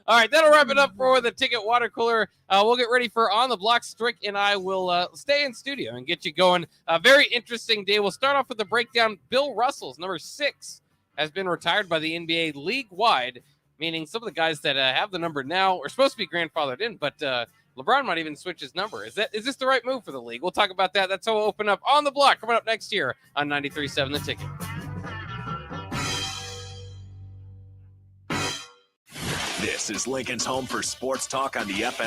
All right, that'll wrap it up for the Ticket Water Cooler. We'll get ready for On the Block. Strick and I will stay in studio and get you going. A very interesting day. We'll start off with the breakdown. Bill Russell's number 6 has been retired by the NBA league-wide, meaning some of the guys that have the number now are supposed to be grandfathered in, but LeBron might even switch his number. Is this the right move for the league? We'll talk about that. That's how we'll open up On the Block coming up next year on 93.7 The Ticket. This is Lincoln's home for sports talk on the FM.